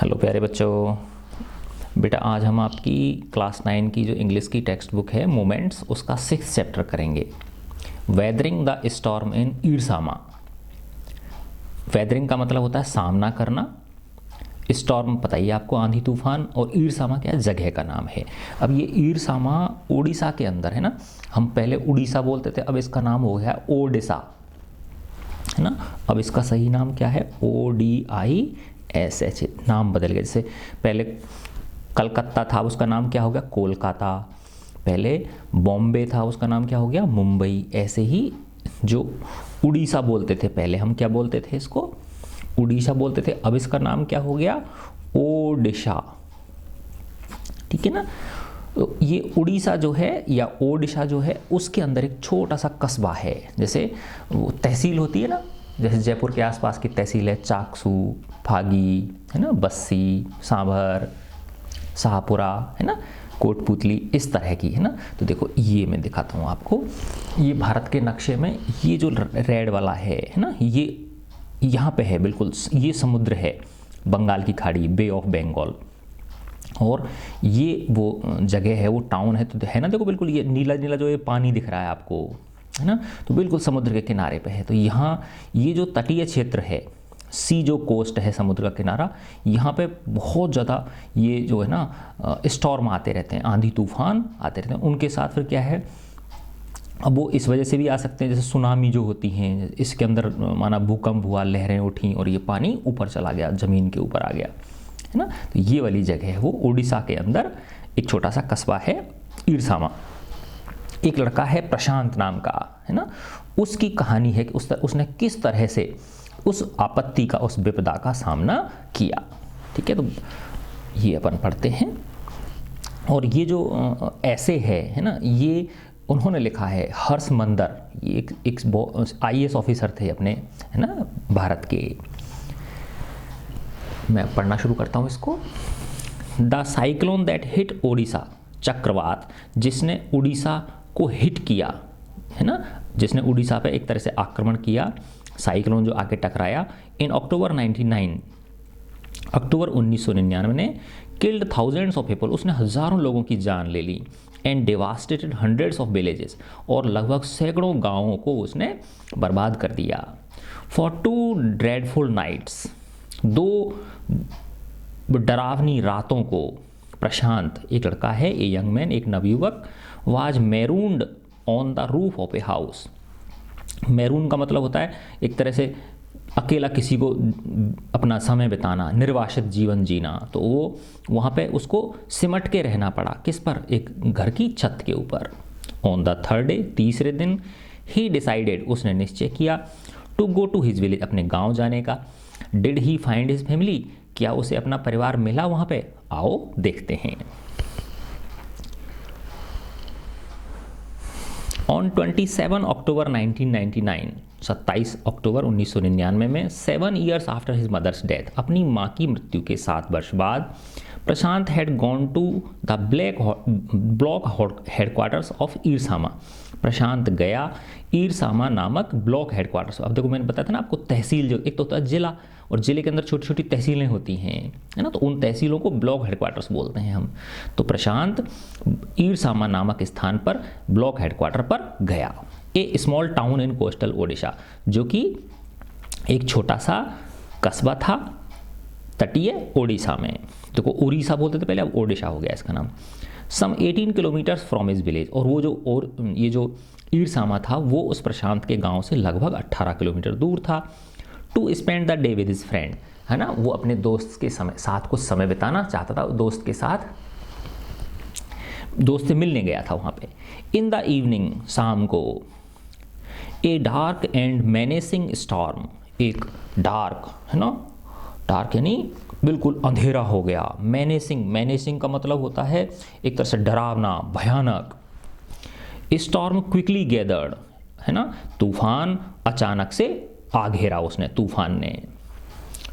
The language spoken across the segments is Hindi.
हेलो प्यारे बच्चों। बेटा आज हम आपकी क्लास 9 की जो इंग्लिश की टेक्स्ट बुक है मोमेंट्स, उसका 6th चैप्टर करेंगे। Weathering the storm in Erasama. Weathering का मतलब होता है सामना करना। स्टॉर्म पता ही आपको, आंधी तूफान। और ईरसामा क्या है? जगह का नाम है। अब ये ईरसामा उड़ीसा के अंदर है ना। हम पहले उड़ीसा बोलते थे, अब इसका नाम हो गया ओडिशा, है ना। अब इसका सही नाम क्या है? ODISH। नाम बदल गया। जैसे पहले कलकत्ता था, उसका नाम क्या हो गया? कोलकाता। पहले बॉम्बे था, उसका नाम क्या हो गया? मुंबई। ऐसे ही जो उड़ीसा बोलते थे पहले, हम क्या बोलते थे? इसको उड़ीसा बोलते थे। अब इसका नाम क्या हो गया? ओडिशा। ठीक है ना। तो ये उड़ीसा जो है या ओडिशा जो है, उसके अंदर एक छोटा सा कस्बा है। जैसे वो तहसील होती है ना, जैसे जयपुर के आसपास की तहसील है चाकसू, फागी, है ना, बस्सी, सांभर, शाहपुरा, है ना, कोटपुतली, इस तरह की, है ना। तो देखो ये मैं दिखाता हूँ आपको। ये भारत के नक्शे में ये जो रेड वाला है ना, ये यहाँ पे है बिल्कुल। ये समुद्र है, बंगाल की खाड़ी, बे ऑफ बंगाल। और ये वो जगह है, वो टाउन है, तो है ना। देखो बिल्कुल ये नीला नीला जो ये पानी दिख रहा है आपको, है ना, तो बिल्कुल समुद्र के किनारे पे है। तो यहाँ ये जो तटीय क्षेत्र है, सी जो कोस्ट है, समुद्र का किनारा, यहाँ पे बहुत ज़्यादा ये जो है ना स्टॉर्म आते रहते हैं, आंधी तूफान आते रहते हैं। उनके साथ फिर क्या है, अब वो इस वजह से भी आ सकते हैं, जैसे सुनामी जो होती हैं, इसके अंदर माना भूकंप हुआ, लहरें उठी और ये पानी ऊपर चला गया, ज़मीन के ऊपर आ गया, है ना। तो ये वाली जगह है वो उड़ीसा के अंदर एक छोटा सा कस्बा है ईरसामा। एक लड़का है प्रशांत नाम का, है ना। उसकी कहानी है कि उसने किस तरह से उस आपत्ति का, उस विपदा का सामना किया। ठीक है, तो ये अपन पढ़ते हैं। और ये जो ऐसे है ना, ये उन्होंने लिखा है हर्ष मंदर। ये एक IAS ऑफिसर थे अपने, है ना, भारत के। मैं पढ़ना शुरू करता हूँ इसको। The cyclone that hit Odisha. चक्रवात जिसने उड़ीसा को हिट किया, है ना, जिसने उड़ीसा पे एक तरह से आक्रमण किया, साइक्लोन जो आके टकराया। इन अक्टूबर 1999 ने किल्ड थाउजेंड्स ऑफ पीपल, उसने हज़ारों लोगों की जान ले ली। And devastated hundreds of villages, और लगभग सैकड़ों गाँवों को उसने बर्बाद कर दिया। फॉर 2 ड्रेडफुल नाइट्स, 2 डरावनी रातों को, प्रशांत एक लड़का है, ए यंग मैन, एक नवयुवक, was marooned on the roof of a house. Maroon का मतलब होता है एक तरह से अकेला किसी को अपना समय बिताना, निर्वासित जीवन जीना। तो वो वहाँ पे उसको सिमट के रहना पड़ा। किस पर? एक घर की छत के ऊपर। ऑन द 3rd डे, तीसरे दिन, ही डिसाइडेड, उसने निश्चय किया, to go to his village, अपने गाँव जाने का। Did he find his family, क्या उसे अपना परिवार मिला वहाँ पे? आओ देखते हैं। ऑन 27 अक्टूबर 1999, 27 अक्टूबर 1999 में, 7 years after his mother's death, अपनी माँ की मृत्यु के 7 वर्ष बाद, Prashant had gone to the block headquarters of Erasama. Prashant गया ईरसामा नामक ब्लॉक हेडक्वार्टर्स। अब देखो मैंने बताया था ना आपको, तहसील जो एक तो होता है जिला, और जिले के अंदर छोटी छोटी तहसीलें होती हैं, है ना, तो उन तहसीलों को ब्लॉक हेडक्वार्टर्स बोलते हैं हम। तो प्रशांत ईरसामा नामक स्थान पर ब्लॉक हेडक्वार्टर पर गया। A small town in coastal Odisha, जो कि एक छोटा सा कस्बा था तटीय ओडिशा में। देखो उड़ीसा बोलते थे पहले, अब ओडिशा हो गया इसका नाम। सम 18 किलोमीटर्स फ्रॉम हिज विलेज, और वो जो ये जो ईरसामा था वो उस प्रशांत के गांव से लगभग 18 किलोमीटर दूर था। To spend the day with his friend, है ना, वो अपने दोस्त के साथ कुछ समय बिताना चाहता था। दोस्त के साथ, दोस्त से मिलने गया था वहाँ पे। इन द इवनिंग, शाम को, a dark and menacing storm, एक डार्क, है ना, डार्क यानी बिल्कुल अंधेरा हो गया। मैनेसिंग का मतलब होता है एक तरह से डरावना, भयानक। स्टॉर्म क्विकली गैदर्ड, है ना, तूफान अचानक से आ घेरा उसने, तूफान ने।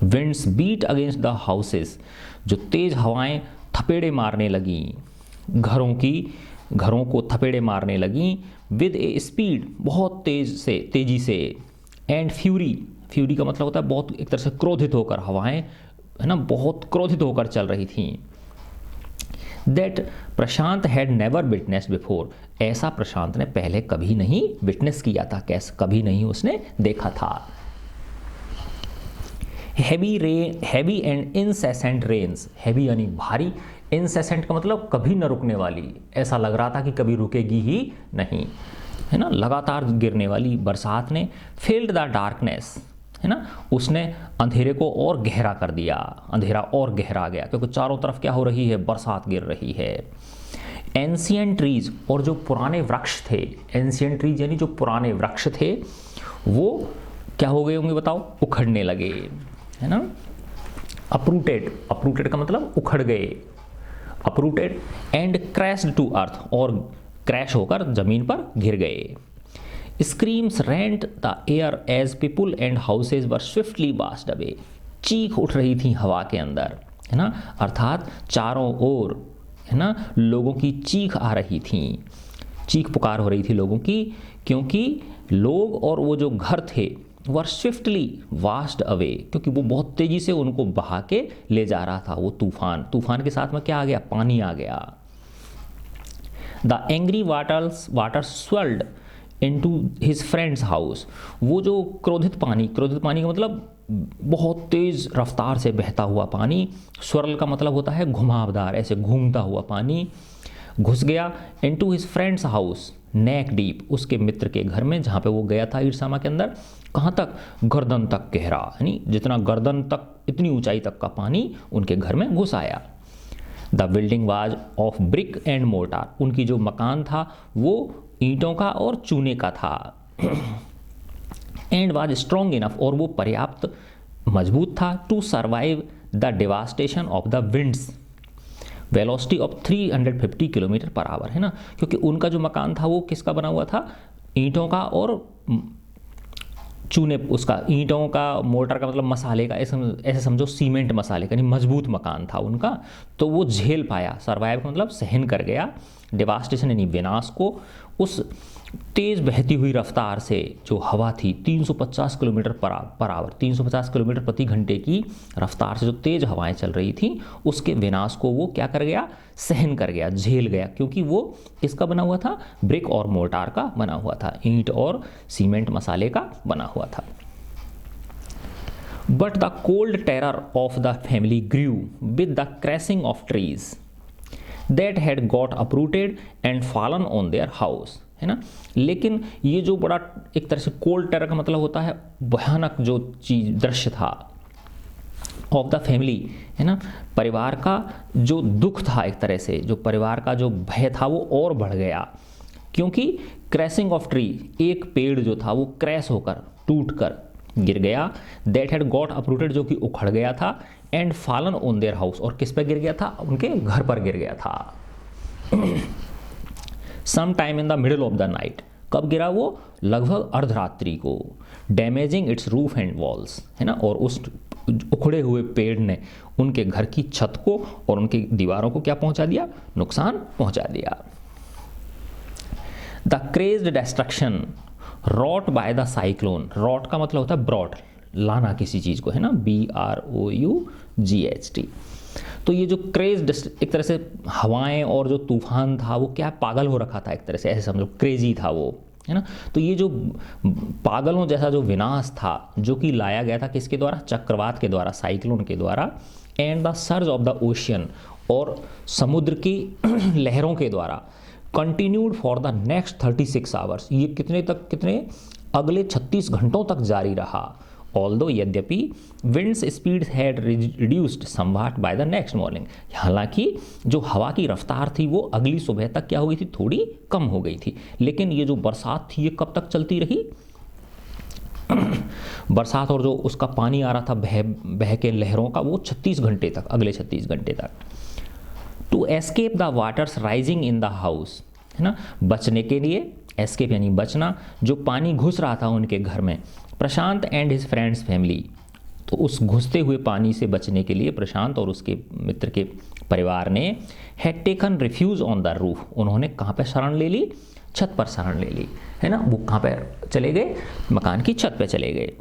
Winds beat against the houses, जो तेज हवाएं थपेड़े मारने लगी, घरों को थपेड़े मारने लगी। विद ए स्पीड, बहुत तेजी से। एंड फ्यूरी का मतलब होता है बहुत, एक तरह से क्रोधित होकर हवाएं है ना बहुत क्रोधित होकर चल रही थी। That Prashant had never witness before, ऐसा प्रशांत ने पहले कभी नहीं विटनेस किया था, कैसे कभी नहीं उसने देखा था। Heavy and incessant rains, heavy यानी भारी, इनसेसेंट का मतलब कभी न रुकने वाली, ऐसा लग रहा था कि कभी रुकेगी ही नहीं, है ना, लगातार गिरने वाली बरसात ने फिल्ड द डार्कनेस, है ना, उसने अंधेरे को और गहरा कर दिया, अंधेरा और गहरा गया क्योंकि चारों तरफ क्या हो रही है, बरसात गिर रही है। एंशियंट ट्रीज, और जो पुराने वृक्ष थे, एंशियंट ट्रीज यानी जो पुराने वृक्ष थे वो क्या हो गए होंगे बताओ, उखड़ने लगे, है ना। अपरूटेड, अपरूटेड का मतलब उखड़ गए, uprooted and crashed to earth, और क्रैश होकर जमीन पर गिर गए। Screams rent the air as people and houses were swiftly washed away, चीख उठ रही थी हवा के अंदर, है ना, अर्थात चारों ओर, है ना, लोगों की चीख आ रही थी, चीख पुकार हो रही थी लोगों की, क्योंकि लोग और वो जो घर थे वर स्विफ्टली वास्ड अवे, क्योंकि वो बहुत तेजी से उनको बहा के ले जा रहा था वो तूफान, तूफान के साथ में क्या आ गया, पानी आ गया। The angry water swelled into his friends house, वो जो क्रोधित पानी का मतलब बहुत तेज रफ्तार से बहता हुआ पानी, स्वर्ल का मतलब होता है घुमावदार, ऐसे घूमता हुआ पानी, घुस गया इनटू हिज फ्रेंड्स हाउस नेक डीप, उसके मित्र के घर में जहाँ पे वो गया था ईरसामा के अंदर, कहाँ तक, गर्दन तक गहरा, यानी जितना गर्दन तक, इतनी ऊंचाई तक का पानी उनके घर में घुस आया। The building was of brick and mortar, उनकी जो मकान था वो ईंटों का और चूने का था। एंड वाज स्ट्रॉन्ग इनफ, और वो पर्याप्त मजबूत था, to survive the devastation of the winds, velocity of 350 kilometre per hour, है ना, क्योंकि उनका जो मकान था वो किसका बना हुआ था, ईंटों का और चूने, उसका ईंटों का, मोर्टार का मतलब मसाले का, ऐसे समझो सीमेंट मसाले का, यानी मजबूत मकान था उनका, तो वो झेल पाया, सर्वाइव का मतलब सहन कर गया, डिवास्टेशन यानी विनाश को, उस तेज बहती हुई रफ्तार से जो हवा थी 350 किलोमीटर पर आवर, 350 किलोमीटर प्रति घंटे की रफ्तार से जो तेज हवाएं चल रही थी, उसके विनाश को वो क्या कर गया, सहन कर गया, झेल गया, क्योंकि वो किसका बना हुआ था, ब्रिक और मोर्टार का बना हुआ था, ईंट और सीमेंट मसाले का बना हुआ था। But the cold terror of the family grew with the crashing of trees that had got uprooted and fallen on their house, है ना, लेकिन ये जो बड़ा एक तरह से कोल्ड टेरर का मतलब होता है भयानक जो चीज दृश्य था, ऑफ द फैमिली, है ना, परिवार का जो दुख था, एक तरह से जो परिवार का जो भय था वो और बढ़ गया, क्योंकि क्रैशिंग ऑफ ट्री, एक पेड़ जो था वो क्रैश होकर, टूट कर गिर गया, दैट हैड गॉट अपरूटेड, जो कि उखड़ गया था, and fallen on their house, और किस पर गिर गया था, उनके घर पर गिर गया था। Some time in the middle of the night, कब गिरा वो, लगभग अर्धरात्रि को, damaging its roof and walls, है ना, और उस उखड़े हुए पेड़ ने उनके घर की छत को और उनकी दीवारों को क्या पहुंचा दिया, नुकसान पहुंचा दिया। The crazed destruction wrought by the cyclone, wrought का मतलब होता है ब्रॉट, लाना किसी चीज को, है ना, BROUGHT, तो ये जो क्रेज, एक तरह से हवाएं और जो तूफान था वो क्या पागल हो रखा था, एक तरह से ऐसे समझो क्रेजी था वो, है ना, तो ये जो पागलों जैसा जो विनाश था जो कि लाया गया था किसके द्वारा, चक्रवात के द्वारा, साइक्लोन के द्वारा, and the surge of the ocean, और समुद्र की लहरों के द्वारा, continued for the next 36 hours, ये कितने अगले 36 घंटों तक जारी रहा। ऑल्दो यद्यपि winds speed had reduced somewhat by the next morning, हालांकि जो हवा की रफ्तार थी वो अगली सुबह तक क्या हो गई थी, थोड़ी कम हो गई थी, लेकिन ये जो बरसात थी ये कब तक चलती रही, बरसात और जो उसका पानी आ रहा था बह के लहरों का, वो 36 घंटे तक, अगले 36 घंटे तक। To escape the waters rising in the house, है ना, बचने के लिए, एस्केप यानी बचना, जो पानी घुस रहा था उनके घर में, प्रशांत एंड हिज फ्रेंड्स फैमिली, तो उस घुसते हुए पानी से बचने के लिए प्रशांत और उसके मित्र के परिवार ने had taken refuge on the roof, उन्होंने कहाँ पे शरण ले ली, छत पर शरण ले ली, है ना, वो कहाँ पे चले गए, मकान की छत पे चले गए।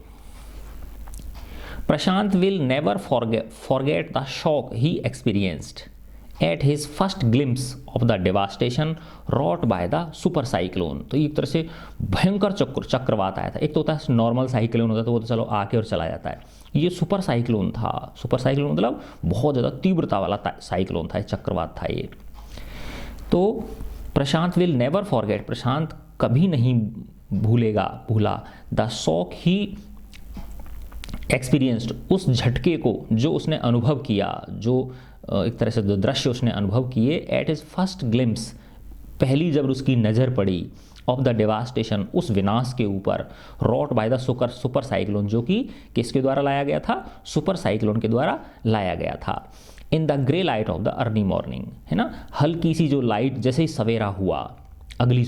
Prashant will never forget the shock he experienced at his first glimpse of the devastation wrought by the super cyclone. तो एक तरह से भयंकर चक्रवात आया था। एक तो होता है नॉर्मल साइक्लोन होता है, तो वो तो चलो आके और चला जाता है। ये सुपर साइक्लोन था। सुपर साइक्लोन मतलब बहुत ज़्यादा तीव्रता वाला साइक्लोन था, चक्रवात था ये। तो प्रशांत विल नेवर फॉरगेट, प्रशांत कभी नहीं भूला द शॉक ही एक्सपीरियंस्ड, उस झटके को जो उसने अनुभव किया, जो एक तरह से जो दृश्य उसने अनुभव किए एट हिज फर्स्ट ग्लिम्स, पहली जब उसकी नज़र पड़ी ऑफ द डेवास्टेशन, उस विनाश के ऊपर wrought by the super cyclone, जो कि किसके द्वारा लाया गया था? सुपर साइक्लोन के द्वारा लाया गया था। In the grey light of the early morning, है ना, हल्की सी जो लाइट, जैसे ही सवेरा हुआ, अगली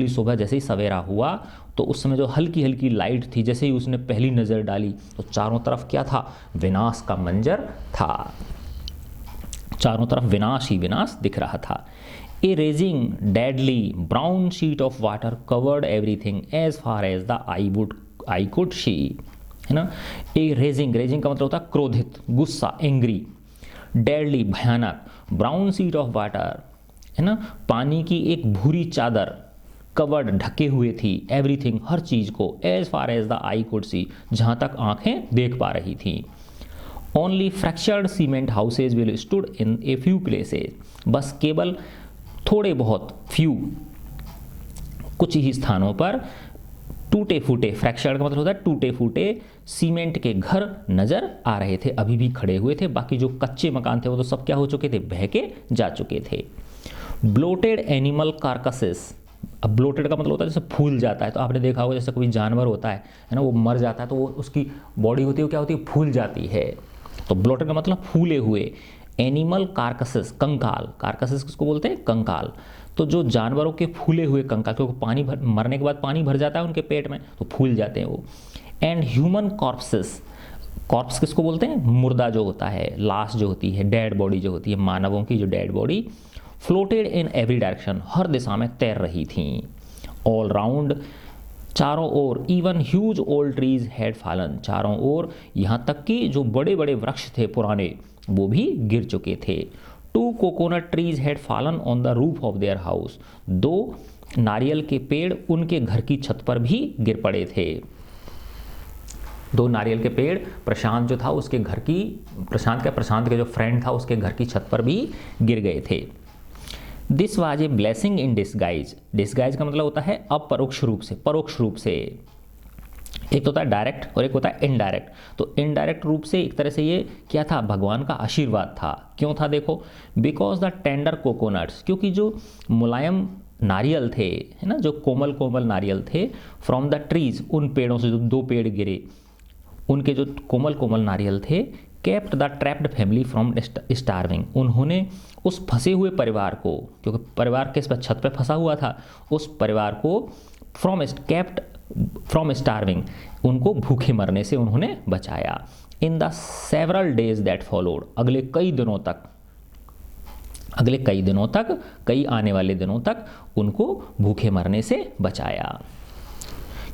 सुबह जैसे ही सवेरा हुआ, तो उस समय जो हल्की हल्की लाइट थी, जैसे ही उसने पहली नज़र डाली तो चारों तरफ क्या था? विनाश का मंजर था। चारों तरफ विनाश ही विनाश दिख रहा था। A raging deadly brown sheet of water covered everything as far as the eye could see, है ना। ए रेजिंग का मतलब होता है क्रोधित, गुस्सा, एंग्री। डेडली भयानक, ब्राउन शीट ऑफ वाटर, है ना, पानी की एक भूरी चादर, कवर्ड ढके हुए थी, एवरीथिंग हर चीज़ को, as far as the eye could see जहाँ तक आंखें देख पा रही थी। Only fractured cement houses will stood in a few places, बस केवल थोड़े बहुत कुछ ही स्थानों पर टूटे फूटे, फ्रैक्चर्ड का मतलब होता है टूटे फूटे सीमेंट के घर नजर आ रहे थे, अभी भी खड़े हुए थे। बाकी जो कच्चे मकान थे वो तो सब क्या हो चुके थे? बह के जा चुके थे। ब्लोटेड एनिमल कार्कसेस, अब ब्लोटेड का मतलब होता है जैसे फूल जाता है, तो आपने देखा होगा जैसे कोई जानवर होता है ना, वो मर जाता है तो वो उसकी बॉडी होती है वो क्या होती है? फूल जाती है। तो ब्लोटेड का मतलब फूले हुए। एनिमल कार्कसेस, कंकाल, कार्कसेस किसको बोलते हैं? कंकाल। तो जो जानवरों के फूले हुए कंकाल, क्योंकि मरने के बाद पानी भर जाता है उनके पेट में, तो फूल जाते हैं वो। एंड ह्यूमन कॉर्प्सेस, कॉर्प्स किसको बोलते हैं? मुर्दा जो होता है, लाश जो होती है, डेड बॉडी जो होती है, मानवों की जो dead body, floated in every direction, हर दिशा में तैर रही थी। ऑल राउंड, चारों ओर, even huge old trees had fallen, चारों ओर यहाँ तक कि जो बड़े बड़े वृक्ष थे पुराने वो भी गिर चुके थे। 2 coconut trees had fallen on the roof of their house, 2 नारियल के पेड़ उनके घर की छत पर भी गिर पड़े थे। 2 नारियल के पेड़ प्रशांत जो था उसके घर की, प्रशांत के जो फ्रेंड था उसके घर की छत पर भी गिर गए थे। This was a blessing in disguise, disguise का मतलब होता है अपरोक्ष रूप से, परोक्ष रूप से। एक तो होता है डायरेक्ट और एक होता है इनडायरेक्ट। तो इनडायरेक्ट रूप से एक तरह से ये क्या था? भगवान का आशीर्वाद था। क्यों था? देखो, बिकॉज द टेंडर कोकोनट्स, क्योंकि जो मुलायम नारियल थे, है ना, जो कोमल कोमल नारियल थे, फ्रॉम द ट्रीज, उन पेड़ों से जो 2 पेड़ गिरे, उनके जो कोमल कोमल नारियल थे, kept the trapped family from starving, उन्होंने उस फंसे हुए परिवार को, क्योंकि परिवार किस पर? छत पे फंसा हुआ था, उस परिवार को केप्ट फ्रॉम स्टार्विंग, उनको भूखे मरने से उन्होंने बचाया। In the several days that followed, अगले कई दिनों तक, कई आने वाले दिनों तक उनको भूखे मरने से बचाया,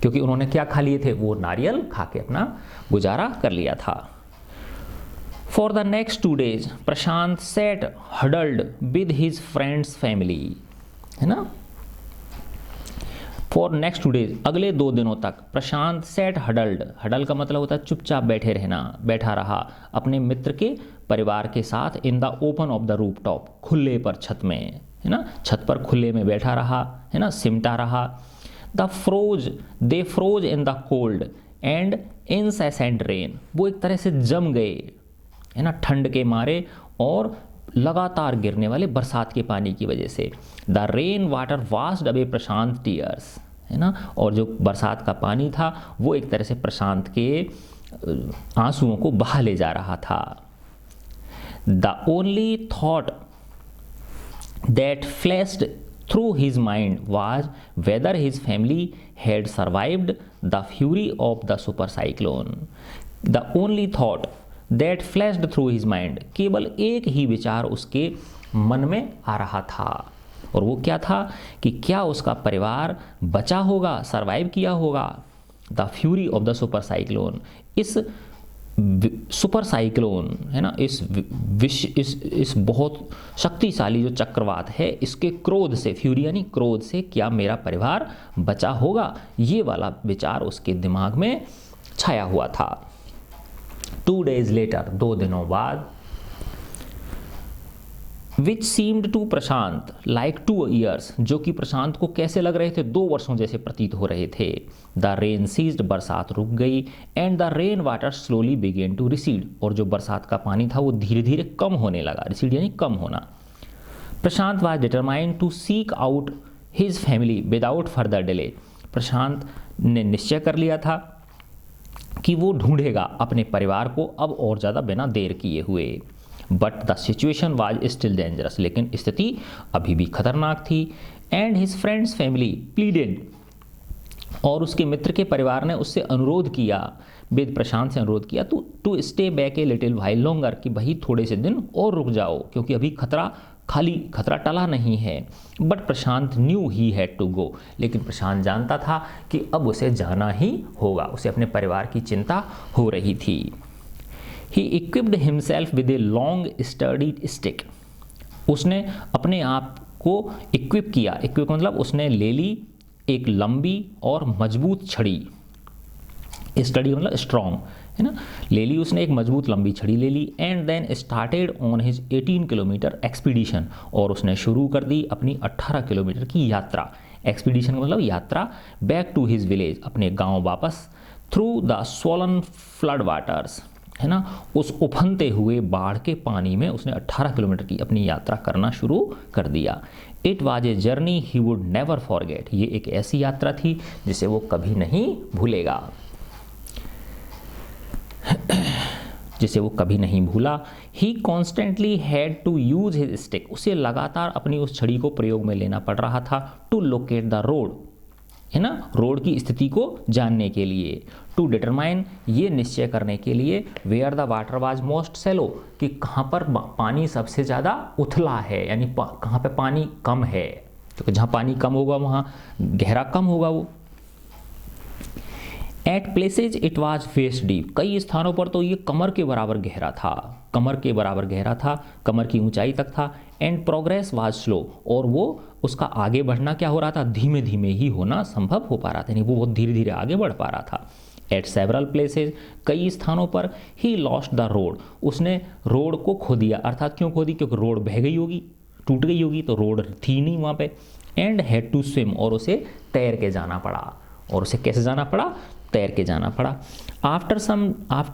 क्योंकि उन्होंने क्या खा लिए थे? वो नारियल खा के अपना गुजारा कर लिया था। For the next 2 days Prashant set huddled with his friends family, है ना। फॉर नेक्स्ट 2 days, अगले 2 दिनों तक प्रशांत सेट हडल्ड, हडल का मतलब होता है चुपचाप बैठा रहा अपने मित्र के परिवार के साथ, in the open of the roof top, खुले पर, छत में, है ना, छत पर खुले में बैठा रहा, है ना, सिमटा रहा। They froze in the cold and incessant rain, वो एक तरह से जम गए, है ना, ठंड के मारे और लगातार गिरने वाले बरसात के पानी की वजह से। The rain water washed away Prashant tears, है ना, और जो बरसात का पानी था वो एक तरह से प्रशांत के आंसुओं को बहा ले जा रहा था। The only thought that flashed through his mind was weather his family had survived the fury of the super cyclone. The only thought that flashed through his mind, केवल एक ही विचार उसके मन में आ रहा था, और वो क्या था? कि क्या उसका परिवार बचा होगा, सरवाइव किया होगा the fury of the super cyclone, इस सुपर साइक्लोन है ना, इस बहुत शक्तिशाली जो चक्रवात है, इसके क्रोध से, फ्यूरी यानी क्रोध से क्या मेरा परिवार बचा होगा, ये वाला विचार उसके दिमाग में छाया हुआ था। 2 days later, 2 दिनों बाद, which seemed to Prashant like 2 years, जो कि प्रशांत को कैसे लग रहे थे, 2 वर्षों जैसे प्रतीत हो रहे थे। द रेन सीज्ड, बरसात रुक गई, and the rain water slowly began to recede, और जो बरसात का पानी था वो धीरे धीरे कम होने लगा, रिसीड यानी कम होना। Prashant was determined to seek out his family without further delay, Prashant ने निश्चय कर लिया था कि वो ढूंढेगा अपने परिवार को अब और ज़्यादा बिना देर किए हुए। But the situation was still dangerous, लेकिन स्थिति अभी भी खतरनाक थी। And his friends family pleaded, और उसके मित्र के परिवार ने उससे अनुरोध किया, वेद प्रशांत से अनुरोध किया to stay back a little while longer, कि भाई थोड़े से दिन और रुक जाओ, क्योंकि अभी खतरा टला नहीं है। But Prashant knew he had to go, लेकिन प्रशांत जानता था कि अब उसे जाना ही होगा, उसे अपने परिवार की चिंता हो रही थी। He equipped himself with a long sturdy stick, उसने अपने आप को इक्विप किया, इक्विप मतलब उसने ले ली एक लंबी और मजबूत छड़ी, स्टडी मतलब स्ट्रॉन्ग है ना, ले ली उसने एक मजबूत लंबी छड़ी ले ली। And then started on his 18 kilometre expedition, और उसने शुरू कर दी अपनी 18 किलोमीटर की यात्रा। एक्सपीडिशन मतलब यात्रा। बैक टू हिज विलेज, अपने गांव वापस। Through the swollen flood waters, है ना, उस उफनते हुए बाढ़ के पानी में उसने 18 किलोमीटर की अपनी यात्रा करना शुरू कर दिया। It was a journey he would never forget, ये एक ऐसी यात्रा थी जिसे वो कभी नहीं भूलेगा, जिसे वो कभी नहीं भूला। He constantly had to use his stick, उसे लगातार अपनी उस छड़ी को प्रयोग में लेना पड़ रहा था। टू लोकेट द रोड, है ना, रोड की स्थिति को जानने के लिए। टू डिटरमाइन, ये निश्चय करने के लिए, where the water was most shallow, कि कहाँ पर पानी सबसे ज़्यादा उथला है, यानी कहाँ पे पानी कम है, क्योंकि जहाँ पानी कम होगा वहाँ गहरा कम होगा वो। At places it was waist deep, कई स्थानों पर तो ये कमर के बराबर गहरा था, कमर के बराबर गहरा था, कमर की ऊंचाई तक था। एंड प्रोग्रेस वाज स्लो, और वो उसका आगे बढ़ना क्या हो रहा था, धीमे धीमे ही होना संभव हो पा रहा था, यानी वो बहुत धीरे धीरे आगे बढ़ पा रहा था। एट सेवरल प्लेसेज, कई स्थानों पर ही लॉस्ट द रोड, उसने रोड को खो दिया, अर्थात क्यों खो दी, क्योंकि रोड बह गई होगी, टूट गई होगी, तो रोड थी नहीं वहाँ पे। एंड हैड टू स्विम, और उसे तैर के जाना पड़ा, और उसे कैसे जाना पड़ा, तैर के जाना पड़ा। आफ्टर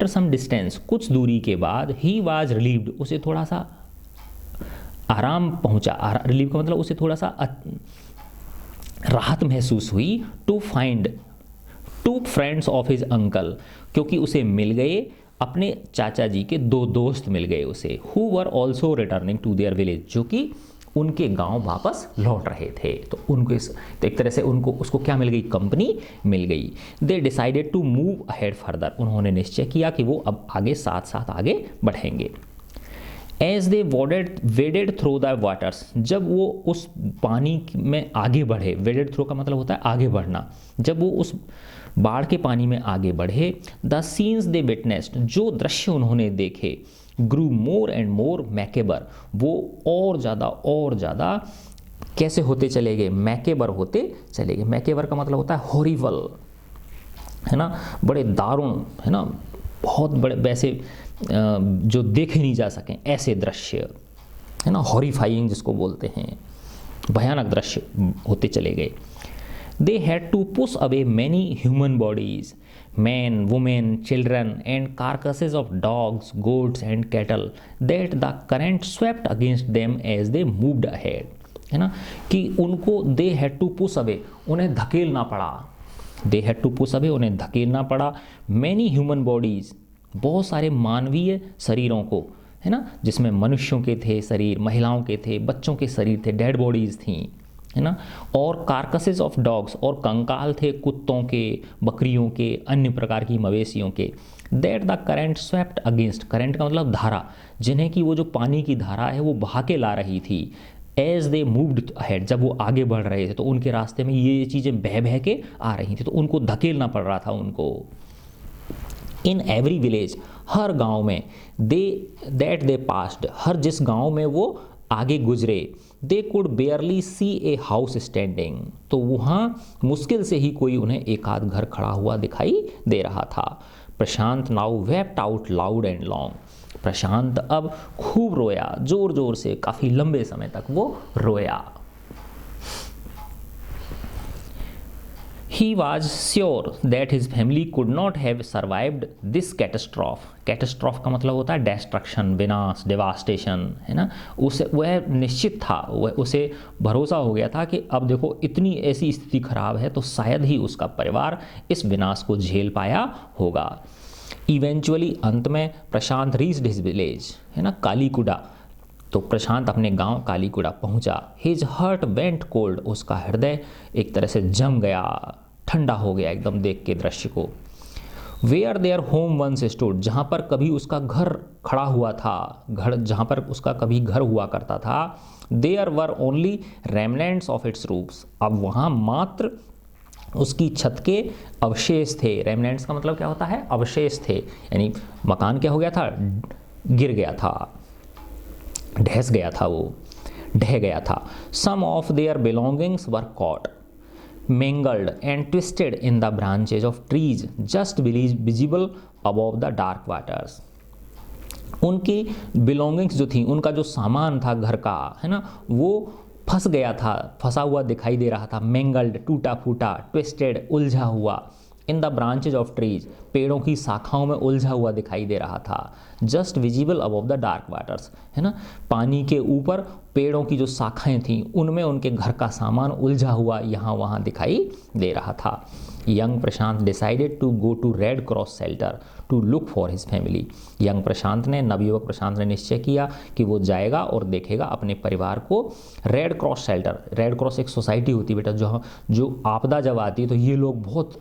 सम डिस्टेंस, कुछ दूरी के बाद, ही वाज रिलीव्ड, उसे थोड़ा सा आराम पहुंचा, रिलीव का मतलब उसे थोड़ा सा राहत महसूस हुई। To find 2 friends of his uncle, क्योंकि उसे मिल गए अपने चाचा जी के 2 दोस्त मिल गए उसे, who were also returning to their village, जो कि उनके गांव वापस लौट रहे थे। तो उनको तो एक तरह से उसको क्या मिल गई, कंपनी मिल गई। They decided to move ahead further, उन्होंने निश्चय किया कि वो अब आगे साथ साथ आगे बढ़ेंगे। As they waded through the waters, जब वो उस पानी में आगे बढ़े, वेडेड थ्रू का मतलब होता है आगे बढ़ना, जब वो उस बाढ़ के पानी में आगे बढ़े, द सीन्स दे विटनेस्ड, जो दृश्य उन्होंने देखे, ग्रू मोर एंड मोर मैकेबर, वो और ज़्यादा कैसे होते चले गए, मैकेबर होते चले गए। मैकेबर का मतलब होता है हॉरिबल, है ना, बड़े दारुण, है ना, बहुत बड़े, वैसे जो देखे नहीं जा सकें ऐसे दृश्य, है ना, हॉरिफाइंग जिसको बोलते हैं, भयानक दृश्य होते चले गए। They had to push away many human bodies, men, women, children, and carcasses of dogs, goats, and cattle that the current swept against them as they moved ahead. है ना, कि उनको they had to push away, उन्हें धकेलना पड़ा, they had to push away, उन्हें धकेलना पड़ा, many human bodies, बहुत सारे मानवीय शरीरों को, है ना, जिसमें मनुष्यों के थे शरीर, महिलाओं के थे, बच्चों के शरीर थे, डेड बॉडीज थी, है ना, और कार्कसेस ऑफ डॉग्स, और कंकाल थे कुत्तों के, बकरियों के, अन्य प्रकार की मवेशियों के। That the current swept against, current का मतलब धारा, जिन्हें कि वो जो पानी की धारा है वो बहा के ला रही थी। एज दे मूव्ड अहेड, जब वो आगे बढ़ रहे थे तो उनके रास्ते में ये चीज़ें बह बह के आ रही थी, तो उनको धकेलना पड़ रहा था उनको। इन एवरी विलेज, हर गांव में, दे पास्ड, हर जिस गांव में वो आगे गुजरे, they could barely see a house standing, तो वहाँ मुश्किल से ही कोई उन्हें एक आध घर खड़ा हुआ दिखाई दे रहा था। Prashant now wept out loud and long, Prashant अब खूब रोया, जोर जोर से, काफ़ी लंबे समय तक वो रोया। He was sure that his family could not have survived this catastrophe. Catastrophe का मतलब होता है destruction, विनाश, devastation, है ना। उसे वह निश्चित था, वह उसे भरोसा हो गया था कि अब देखो इतनी ऐसी स्थिति खराब है तो शायद ही उसका परिवार इस विनाश को झेल पाया होगा। इवेंचुअली अंत में प्रशांत रीच्ड हिज विलेज, है ना, कालीकुडा, तो प्रशांत अपने गांव कालीकुडा पहुंचा। हिज हार्ट वेंट कोल्ड, उसका हृदय एक तरह से जम गया, ठंडा हो गया एकदम देख के दृश्य को। Where their home once stood, जहाँ पर कभी उसका घर खड़ा हुआ था, घर जहाँ पर उसका कभी घर हुआ करता था, there were only remnants of its roofs, अब वहाँ मात्र उसकी छत के अवशेष थे। रेमनेंट्स का मतलब क्या होता है? अवशेष थे, यानी मकान क्या हो गया था? गिर गया था, ढह गया था, वो ढह गया था। Some of their belongings were caught, mingled and twisted in the branches of trees just visible above the dark waters. उनकी बिलोंगिंग्स जो थी, उनका जो सामान था घर का, है ना, वो फंस गया था, फंसा हुआ दिखाई दे रहा था। मैंगल्ड, टूटा फूटा, ट्विस्टेड, उलझा हुआ, in the branches of trees, पेड़ों की शाखाओं में उलझा हुआ दिखाई दे रहा था। Just visible above the dark waters, है ना, पानी के ऊपर पेड़ों की जो शाखाएं थीं उनमें उनके घर का सामान उलझा हुआ यहाँ वहाँ दिखाई दे रहा था। Young Prashant decided to go to red cross shelter to look for his family, young Prashant ने, नवयुवक प्रशांत ने निश्चय किया कि वो जाएगा और देखेगा अपने परिवार को। Red cross shelter, red cross एक सोसाइटी होती है बेटा, जो आपदा जब आती है तो ये लोग बहुत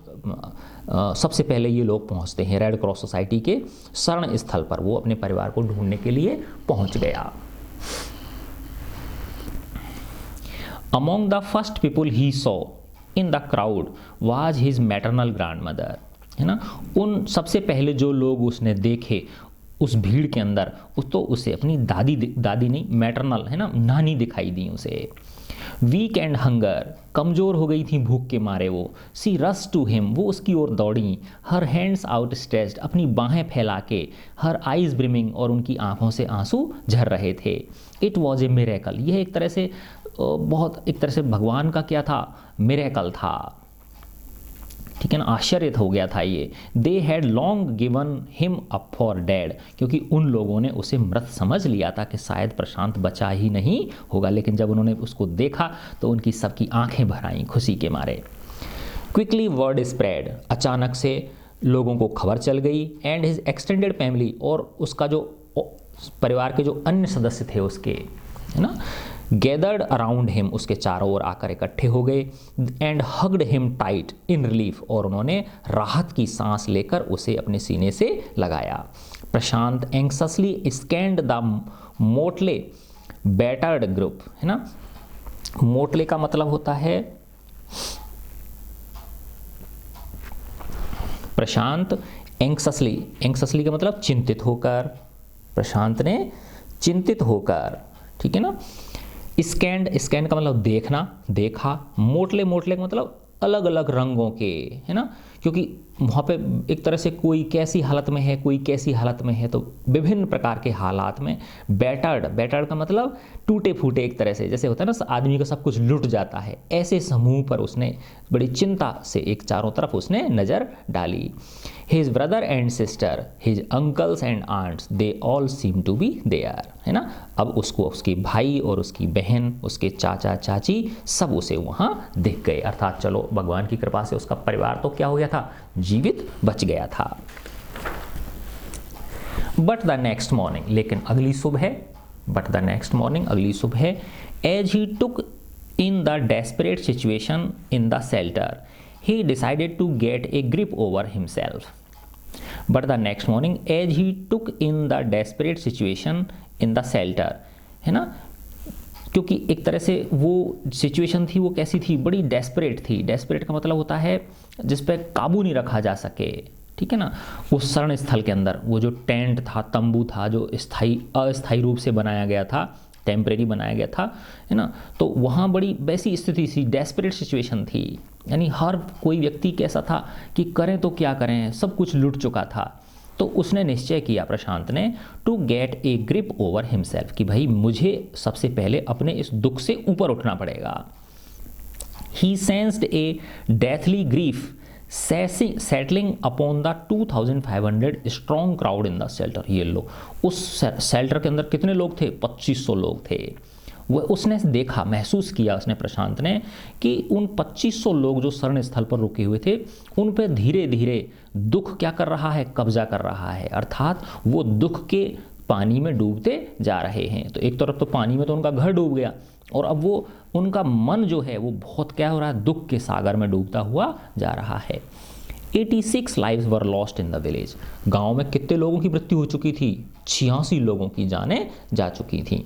सबसे पहले ये लोग पहुंचते हैं रेड क्रॉस सोसाइटी के शरण स्थल पर। वो अपने परिवार को ढूंढने के लिए पहुंच गया। Among the first people he saw in the crowd was his maternal grandmother, है ना, उन सबसे पहले जो लोग उसने देखे उस भीड़ के अंदर, तो उसे अपनी दादी नहीं, मैटरनल, है ना, नानी दिखाई दी उसे। वीक एंड हंगर, कमज़ोर हो गई थी भूख के मारे वो। सी रस टू हिम, वो उसकी ओर दौड़ी। हर हैंड्स आउट स्ट्रेच्ड, अपनी बाहें फैला के। हर आइज ब्रिमिंग, और उनकी आंखों से आंसू झर रहे थे। इट वॉज ए मिरेकल, यह एक तरह से बहुत, एक तरह से भगवान का क्या था? मिरेकल था, ठीक है ना, आश्चर्य हो गया था ये। They had long given him up for dead, क्योंकि उन लोगों ने उसे मृत समझ लिया था कि शायद प्रशांत बचा ही नहीं होगा, लेकिन जब उन्होंने उसको देखा तो उनकी सबकी आंखें भर आईं खुशी के मारे। क्विकली वर्ड स्प्रेड, अचानक से लोगों को खबर चल गई। एंड हिज एक्सटेंडेड फैमिली, और उसका जो परिवार के जो अन्य सदस्य थे उसके, है ना, गैदर्ड अराउंड हिम, उसके चारों ओर आकर इकट्ठे हो गए। And hugged him tight in relief, और उन्होंने राहत की सांस लेकर उसे अपने सीने से लगाया। Prashant anxiously scanned the motley battered group, है ना, मोटले का मतलब होता है, प्रशांत एंक्ससली, एंक्ससली का मतलब चिंतित होकर, प्रशांत ने चिंतित होकर, ठीक है ना। स्कैंड, स्कैंड का मतलब देखना, देखा। मोटले, मोटले का मतलब अलग अलग रंगों के, है ना, क्योंकि वहाँ पे एक तरह से कोई कैसी हालत में है, कोई कैसी हालत में है, तो विभिन्न प्रकार के हालात में। बैटर्ड, बैटर्ड का मतलब टूटे फूटे, एक तरह से जैसे होता है ना आदमी का सब कुछ लुट जाता है, ऐसे समूह पर उसने बड़ी चिंता से एक चारों तरफ उसने नज़र डाली। His brother and sister, his uncles and aunts, they all seem to be there, है ना। अब उसको उसके भाई और उसकी बहन, उसके चाचा चाची सब उसे वहाँ दिख गए, अर्थात चलो भगवान की कृपा से उसका परिवार तो क्या हो गया था? जीवित बच गया था। बट द नेक्स्ट मॉर्निंग, लेकिन अगली सुबह, बट द नेक्स्ट मॉर्निंग, अगली सुबह, as he took in the desperate situation in the shelter, he decided to get a grip over himself. But the next morning, as he took in the desperate situation in the shelter, है ना, क्योंकि एक तरह से वो सिचुएशन थी, वो कैसी थी? बड़ी डेस्परेट थी। डेस्परेट का मतलब होता है जिस पे काबू नहीं रखा जा सके, ठीक है ना। उस शरण स्थल के अंदर वो जो टेंट था, तंबू था, जो अस्थायी रूप से बनाया गया था, टेम्परेरी बनाया गया था, है ना, तो वहाँ बड़ी वैसी स्थिति थी, डेस्परेट सिचुएशन थी, यानी हर कोई व्यक्ति कैसा था कि करें तो क्या करें, सब कुछ लुट चुका था। तो उसने निश्चय किया प्रशांत ने, to get a grip over himself, कि भाई मुझे सबसे पहले अपने इस दुख से ऊपर उठना पड़ेगा। He sensed a deathly grief settling upon the 2500 strong crowd in the shelter. ये लो, उस शेल्टर के अंदर कितने लोग थे? 2500 लोग थे। वह उसने देखा, महसूस किया उसने, प्रशांत ने, कि उन 2500 लोग जो शरण स्थल पर रुके हुए थे, उन पर धीरे धीरे दुख क्या कर रहा है? कब्जा कर रहा है, अर्थात वो दुख के पानी में डूबते जा रहे हैं। तो एक तरफ तो पानी में तो उनका घर डूब गया, और अब वो उनका मन जो है वो बहुत क्या हो रहा है? दुख के सागर में डूबता हुआ जा रहा है। 86 lives were lost in the village. गांव में कितने लोगों की मृत्यु हो चुकी थी? 86 लोगों की जानें जा चुकी थी।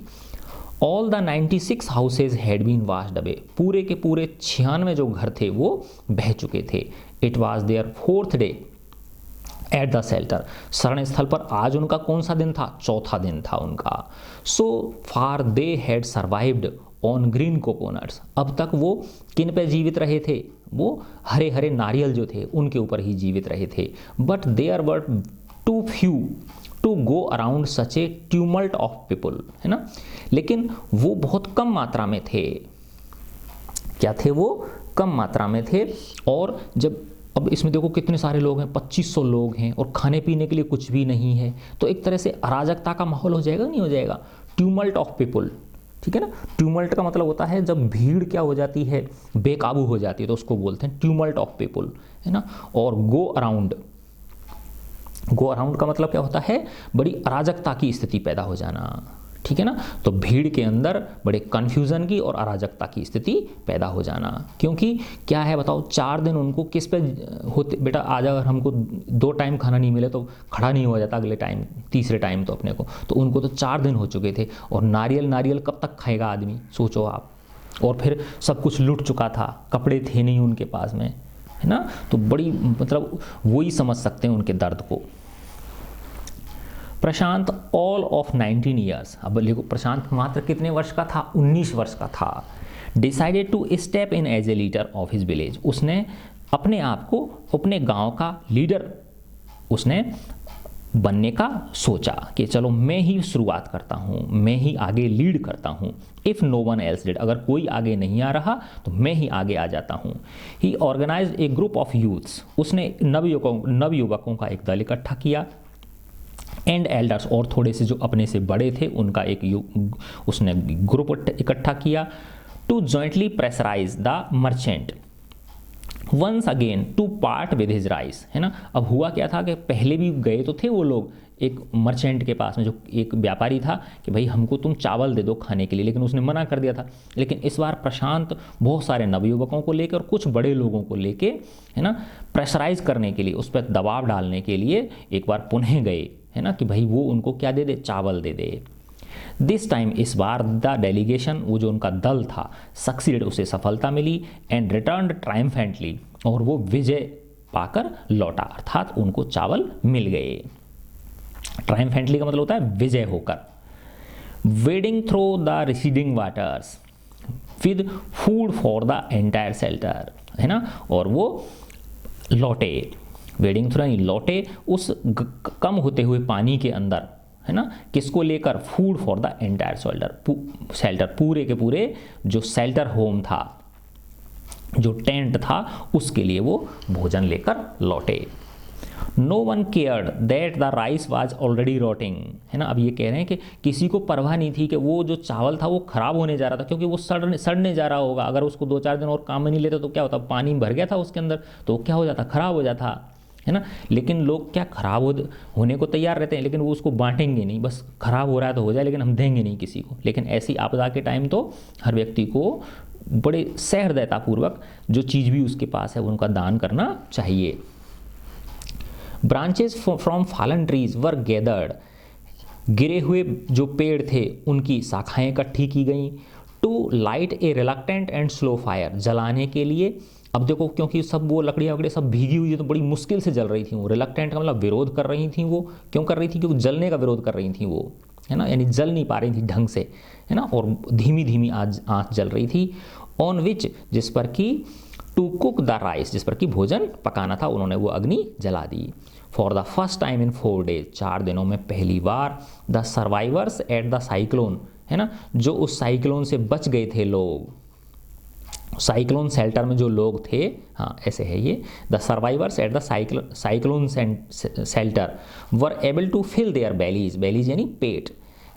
All the 96 houses had been washed away. पूरे के पूरे 96 जो घर थे वो बह चुके थे। It was their 4th day at the shelter. शरण स्थल पर आज उनका कौन सा दिन था? 4था दिन था उनका। So far they had survived on green coconuts. अब तक वो किन पे जीवित रहे थे? वो हरे हरे नारियल जो थे उनके ऊपर ही जीवित रहे थे। But there were too few to go around such a tumult of people, है ना, लेकिन वो बहुत कम मात्रा में थे। क्या थे वो? कम मात्रा में थे। और जब अब इसमें देखो कितने सारे लोग हैं, 2500 लोग हैं, और खाने पीने के लिए कुछ भी नहीं है, तो एक तरह से अराजकता का माहौल हो जाएगा, नहीं हो जाएगा? ट्यूमल्ट ऑफ पीपल, ठीक है ना। ट्यूमल्ट का मतलब होता है जब भीड़ क्या हो जाती है? बेकाबू हो जाती है, तो उसको बोलते हैं ट्यूमल्ट ऑफ पीपल, है ना। और गो अराउंड का मतलब क्या होता है? बड़ी अराजकता की स्थिति पैदा हो जाना, ठीक है ना। तो भीड़ के अंदर बड़े कन्फ्यूज़न की और अराजकता की स्थिति पैदा हो जाना। क्योंकि क्या है बताओ, 4 दिन उनको किस पे होते? बेटा आज अगर हमको 2 टाइम खाना नहीं मिले तो खड़ा नहीं हो जाता अगले टाइम, तीसरे टाइम तो अपने को, तो उनको तो 4 दिन हो चुके थे। और नारियल कब तक खाएगा आदमी, सोचो आप। और फिर सब कुछ लुट चुका था, कपड़े थे नहीं उनके पास में, है ना। तो बड़ी मतलब वही समझ सकते हैं उनके दर्द को। प्रशांत ऑल ऑफ 19 ईयर्स, अब देखो प्रशांत मात्र कितने वर्ष का था? 19 वर्ष का था। Decided to step in as a leader of his village. उसने अपने आप को अपने गांव का लीडर उसने बनने का सोचा कि चलो मैं ही शुरुआत करता हूँ, मैं ही आगे लीड करता हूँ। If no one else did, अगर कोई आगे नहीं आ रहा तो मैं ही आगे आ जाता हूँ। He organised a group of youths, उसने नवयुवकों का एक दल इकट्ठा किया। एंड एल्डर्स, और थोड़े से जो अपने से बड़े थे उनका एक उसने ग्रुप इकट्ठा किया। To jointly pressurise the merchant once again to part with his rice, है ना। अब हुआ क्या था कि पहले भी गए तो थे वो लोग एक मर्चेंट के पास में, जो एक व्यापारी था, कि भाई हमको तुम चावल दे दो खाने के लिए, लेकिन उसने मना कर दिया था। लेकिन इस बार प्रशांत बहुत सारे नवयुवकों को लेकर और कुछ बड़े लोगों को लेके, है ना, प्रेशराइज करने के लिए, उस पर दबाव डालने के लिए एक बार पुनः गए, है ना, कि भाई वो उनको क्या दे दे? चावल दे दे। दिस टाइम, इस बार, द डेलीगेशन, वो जो उनका दल था, सक्सीड, उसे सफलता मिली। एंड रिटर्न ट्रायम्फेंटली, और वो विजय पाकर लौटा, अर्थात उनको चावल मिल गए। ट्रायम्फेंटली का मतलब होता है विजय होकर। Wedding through the receding waters with food for the entire shelter, है ना, और वो लौटे, वेडिंग थ्रू लौटे उस कम होते हुए पानी के अंदर, है ना, किसको लेकर? Food for the entire shelter, पूरे के पूरे जो शेल्टर होम था, जो टेंट था, उसके लिए वो भोजन लेकर लौटे। No one cared that the rice was already rotting, है ना। अब ये कह रहे हैं कि किसी को परवाह नहीं थी कि वो जो चावल था वो खराब होने जा रहा था, क्योंकि वो सड़ने जा रहा होगा। अगर उसको 2-4 दिन और काम में नहीं लेते तो क्या होता? पानी भर गया था उसके अंदर, तो क्या हो जाता? खराब हो जाता, है ना। लेकिन लोग क्या खराब होने को तैयार रहते हैं, लेकिन वो उसको बांटेंगे नहीं, बस खराब हो रहा है तो हो जाए, लेकिन हम देंगे नहीं किसी को। लेकिन ऐसी आपदा के टाइम तो हर व्यक्ति को बड़े सहृदयतापूर्वक जो चीज़ भी उसके पास है उनका दान करना चाहिए। Branches from fallen trees were gathered, गिरे हुए जो पेड़ थे उनकी शाखाएं इकट्ठी की गईं। To light a reluctant and slow fire, जलाने के लिए अब देखो क्योंकि सब वो लकड़ियाँ वकड़ियाँ सब भीगी हुई है तो बड़ी मुश्किल से जल रही थी वो। रिलक्टेंट का मतलब विरोध कर रही थी वो। क्यों कर रही थी? क्योंकि जलने का विरोध कर रही थी वो, है ना, यानी जल नहीं पा रही थी ढंग से, है ना, और धीमी धीमी आँच जल रही थी। ऑन विच, जिस पर कि टू कुक द राइस, जिस पर कि भोजन पकाना था, उन्होंने वो अग्नि जला दी। For the first time in 4 days, 4 दिनों में पहली बार, the survivors at the cyclone, है ना, जो उस साइक्लोन से बच गए थे लोग, साइक्लोन शेल्टर में जो लोग थे, हाँ ऐसे है ये, the survivors at the cyclone shelter were able to fill their bellies, bellies यानी पेट,